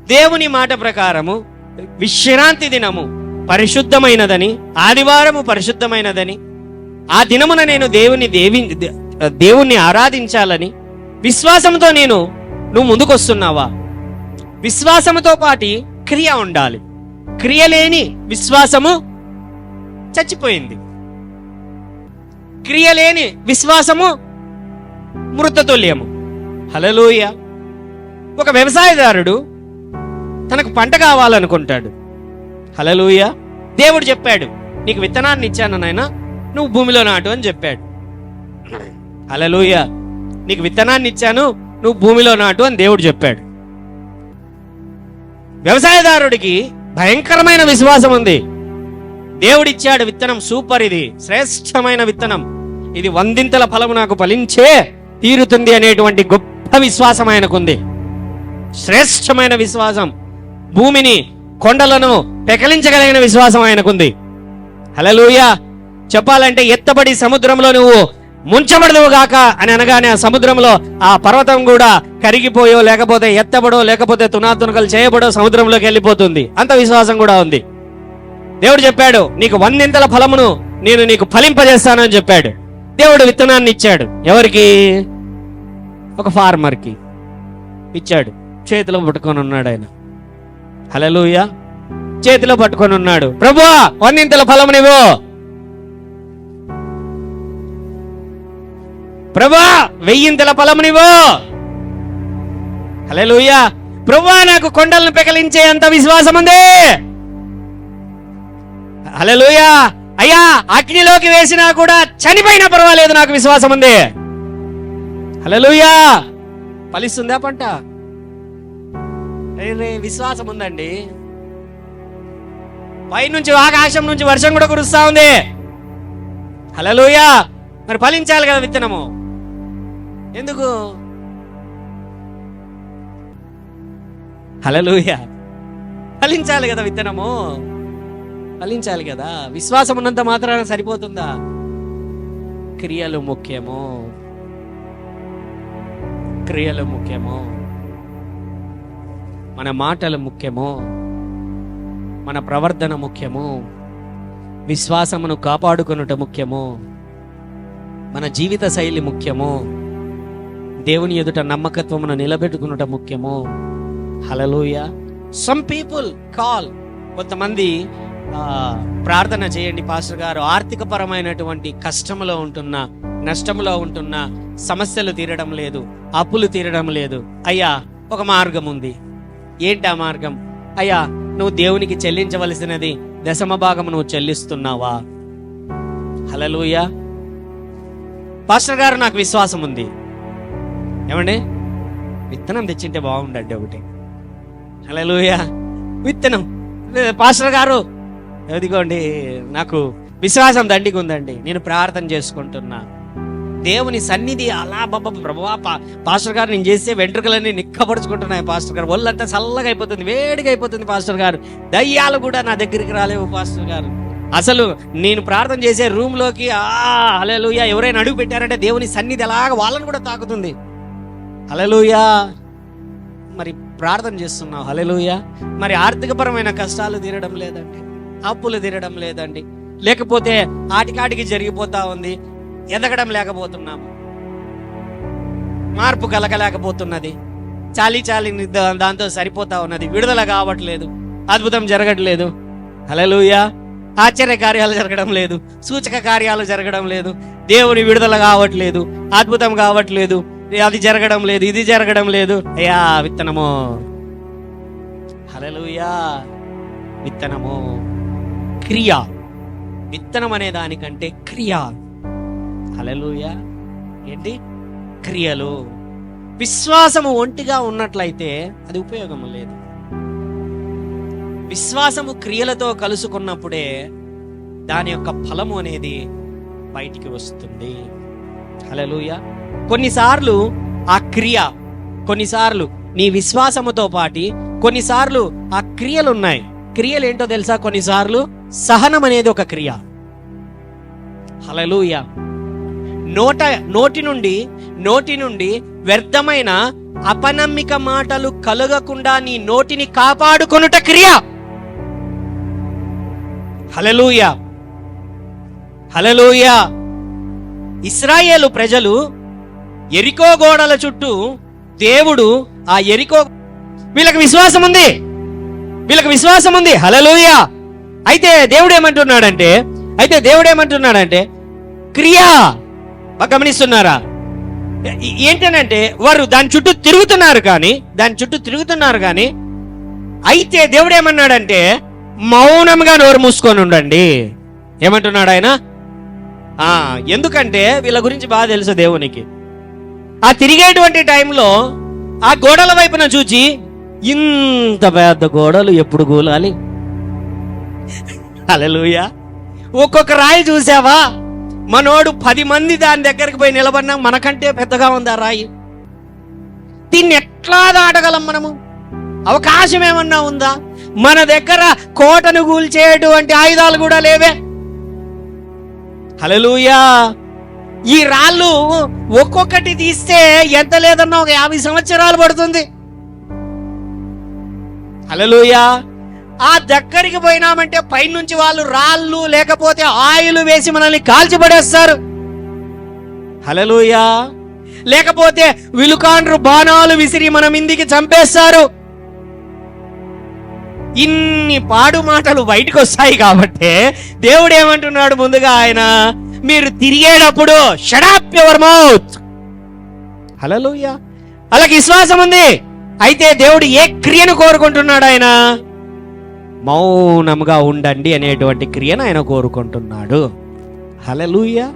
దేవుని మాట ప్రకారము విశ్రాంతి దినము పరిశుద్ధమైనదని, ఆదివారము పరిశుద్ధమైనదని, ఆ దినమున నేను దేవుణ్ణి ఆరాధించాలని విశ్వాసంతో నువ్వు ముందుకొస్తున్నావా? విశ్వాసముతో పాటి క్రియ ఉండాలి. క్రియ లేని విశ్వాసము చచ్చిపోయింది. క్రియ లేని విశ్వాసము మృతతుల్యము. హల్లెలూయా. ఒక వ్యవసాయదారుడు తనకు పంట కావాలనుకుంటాడు. హల్లెలూయా. దేవుడు చెప్పాడు, నీకు విత్తనాన్ని ఇచ్చాను నాయనా, నువ్వు భూమిలో నాటు అని చెప్పాడు. హల్లెలూయా. నీకు విత్తనాన్ని ఇచ్చాను, నువ్వు భూమిలో నాటు అని దేవుడు చెప్పాడు. వ్యవసాయదారుడికి భయంకరమైన విశ్వాసం ఉంది. దేవుడిచ్చాడు విత్తనం, సూపర్, ఇది శ్రేష్టమైన విత్తనం, ఇది 100ంతల ఫలము నాకు ఫలించే తీరుతుంది అనేటువంటి గొప్ప విశ్వాసం ఆయనకుంది. శ్రేష్టమైన విశ్వాసం, భూమిని కొండలను పెకలించగలిగిన విశ్వాసం ఆయనకుంది. హల్లెలూయా. చెప్పాలంటే ఎత్తబడి సముద్రంలో నువ్వు ముంచబడదువు గాక అని అనగానే ఆ సముద్రంలో ఆ పర్వతం కూడా కరిగిపోయో లేకపోతే ఎత్తబడో లేకపోతే తునాతునకలు చేయబడో సముద్రంలోకి వెళ్ళిపోతుంది. అంత విశ్వాసం కూడా ఉంది. దేవుడు చెప్పాడు, నీకు 100ంతల ఫలమును నేను నీకు ఫలింపజేస్తానని చెప్పాడు. దేవుడు విత్తనాన్ని ఇచ్చాడు. ఎవరికి? ఒక ఫార్మర్కి ఇచ్చాడు. చేతిలో పట్టుకొని ఉన్నాడు ఆయన. హల్లెలూయా. చేతిలో పట్టుకొని ఉన్నాడు. ప్రభువా 100ంతల ఫలమునివ్వు, ప్రభువా 1000ంతల ఫలమునివ్వు. హల్లెలూయా. ప్రభువా నాకు కొండలను పెకలించే అంత విశ్వాసం ఉంది. హల్లెలూయా. అయ్యా అగ్నిలోకి వేసినా కూడా చనిపోయినా పర్వాలేదు, నాకు విశ్వాసం ఉంది. హల్లెలూయా. ఫలిస్తుందా పంట? విశ్వాసం ఉందండి. పైనుంచి ఆకాశం నుంచి వర్షం కూడా కురుస్తా ఉంది. హల్లెలూయా. మరి ఫలించాలి కదా విత్తనము. ఎందుకు? హల్లెలూయా. ఫలించాలి కదా విత్తనము, ఫలించాలి కదా. విశ్వాసం ఉన్నంత మాత్రాన సరిపోతుందా? క్రియలు ముఖ్యము, క్రియలు ముఖ్యము. మన మాటలు ముఖ్యము, మన ప్రవర్తన ముఖ్యము, విశ్వాసమును కాపాడుకొనుట ముఖ్యము, మన జీవిత శైలి ముఖ్యము, దేవుని ఎదుట నమ్మకత్వమును నిలబెట్టుకునుట ముఖ్యము. హల్లెలూయా. సమ్ పీపుల్ కాల్, కొంతమంది ప్రార్థన చేయండి పాస్టర్ గారు, ఆర్థిక పరమైనటువంటి కష్టంలో ఉంటున్నా, నష్టంలో ఉంటున్నా, సమస్యలు తీరడం లేదు, అప్పులు తీరడం లేదు. అయ్యా ఒక మార్గం ఉంది. ఏంటి ఆ మార్గం? అయ్యా నువ్వు దేవునికి చెల్లించవలసినది 10వ భాగం నువ్వు చెల్లిస్తున్నావా? హల్లెలూయా. పాస్టర్ గారు నాకు విశ్వాసం ఉంది. ఏమండి, విత్తనం తెచ్చింటే బాగుండండి ఒకటి. హల్లెలూయా. విత్తనం, పాస్టర్ గారు ఎదిగోండి నాకు విశ్వాసం దండిగా ఉందండి, నేను ప్రార్థన చేసుకుంటున్నా, దేవుని సన్నిధి అలా ప్రభువా పాస్టర్ గారు నేను చేసే వెంట్రుకలన్నీ నిక్కపరుచుకుంటున్నాయి పాస్టర్ గారు, ఒళ్ళంతా చల్లగా అయిపోతుంది, వేడిగా అయిపోతుంది పాస్టర్ గారు, దయ్యాలు కూడా నా దగ్గరికి రాలేవు పాస్టర్ గారు, అసలు నేను ప్రార్థన చేసే రూమ్ లోకి హల్లెలూయా ఎవరైనా అడుగు పెట్టారంటే దేవుని సన్నిధి అలాగా వాళ్ళని కూడా తాకుతుంది. హల్లెలూయా. మరి ప్రార్థన చేస్తున్నావు. హల్లెలూయా. మరి ఆర్థికపరమైన కష్టాలు తీరడం లేదండి, అప్పులు తీరడం లేదండి, లేకపోతే ఆటికాటికి జరిగిపోతా ఉంది, ఎదగడం లేకపోతున్నాము, మార్పు కలగలేకపోతున్నది, చాలీ దాంతో సరిపోతా ఉన్నది, విడుదల కావట్లేదు, అద్భుతం జరగట్లేదు. హల్లెలూయా. ఆశ్చర్య కార్యాలు జరగడం లేదు, సూచక కార్యాలు జరగడం లేదు, దేవుని విడుదల కావట్లేదు, అద్భుతం కావట్లేదు, అది జరగడం లేదు, ఇది జరగడం లేదు. అయ్యా విత్తనము. హల్లెలూయా. విత్తనము, క్రియ. విత్తనం అనే దానికంటే క్రియ. హల్లెలూయా. ఏంటి? క్రియలు. విశ్వాసము ఒంటిగా ఉన్నట్లయితే అది ఉపయోగం లేదు. విశ్వాసము క్రియలతో కలుసుకున్నప్పుడే దాని యొక్క ఫలము అనేది బయటికి వస్తుంది. హల్లెలూయా. కొన్నిసార్లు ఆ క్రియ, కొన్నిసార్లు నీ విశ్వాసముతో పాటి కొన్నిసార్లు ఆ క్రియలు ఉన్నాయి. క్రియలు ఏంటో తెలుసా? కొన్నిసార్లు సహనం అనేది ఒక క్రియ. హల్లెలూయా. నోటి నుండి వ్యర్థమైన అపనమ్మిక మాటలు కలగకుండా నీ నోటిని కాపాడుకొనుట క్రియ. హల్లెలూయా, హల్లెలూయా. ఇశ్రాయేలు ప్రజలు యెరికో గోడల చుట్టూ దేవుడు ఆ యెరికో వీళ్ళకి విశ్వాసం ఉంది, హల్లెలూయా. అయితే దేవుడు ఏమంటున్నాడంటే క్రియ. గమనిస్తున్నారా? ఏంటనంటే వారు దాని చుట్టూ తిరుగుతున్నారు కానీ అయితే దేవుడు ఏమన్నాడంటే మౌనంగా నోరు మూసుకొని ఉండండి. ఏమంటున్నాడు ఆయన? ఎందుకంటే వీళ్ళ గురించి బాగా తెలుసు దేవునికి. ఆ తిరిగేటువంటి టైంలో ఆ గోడల వైపున చూచి, ఇంత పెద్ద గోడలు ఎప్పుడు కూలాలి? హల్లెలూయా. ఒక్కొక్క రాయి చూసావా? మనోడు 10 మంది దాని దగ్గరికి పోయి నిలబడినా మనకంటే పెద్దగా ఉంది ఆ రాయి. దీన్ని ఎట్లా దాటగలం మనము? అవకాశం ఏమన్నా ఉందా? మన దగ్గర కోటను కూల్చేటువంటి ఆయుధాలు కూడా లేవే. హల్లెలూయా. ఈ రాళ్ళు ఒక్కొక్కటి తీస్తే ఎంత లేదన్నా ఒక 50 సంవత్సరాలు పడుతుంది. హల్లెలూయా. ఆ దగ్గరికి పోయినామంటే పైనుంచి వాళ్ళు రాళ్ళు లేకపోతే ఆయిల్ వేసి మనల్ని కాల్చిపడేస్తారు. హల్లెలూయా. లేకపోతే విలుకాండ్రు బాణాలు విసిరి మన మీదికి చంపేస్తారు. ఇన్ని పాడు మాటలు బయటకు వస్తాయి కాబట్టి దేవుడు ఏమంటున్నాడు? ముందుగా ఆయన, మీరు తిరిగేటప్పుడు షట్ అప్ యువర్ మౌత్. హల్లెలూయా. అలాగే విశ్వాసం ఉంది. అయితే దేవుడు ఏ క్రియను కోరుకుంటున్నాడు? ఆయన మౌనంగా ఉండండి అనేటువంటి క్రియను ఆయన కోరుకుంటున్నాడు. హల్లెలూయా.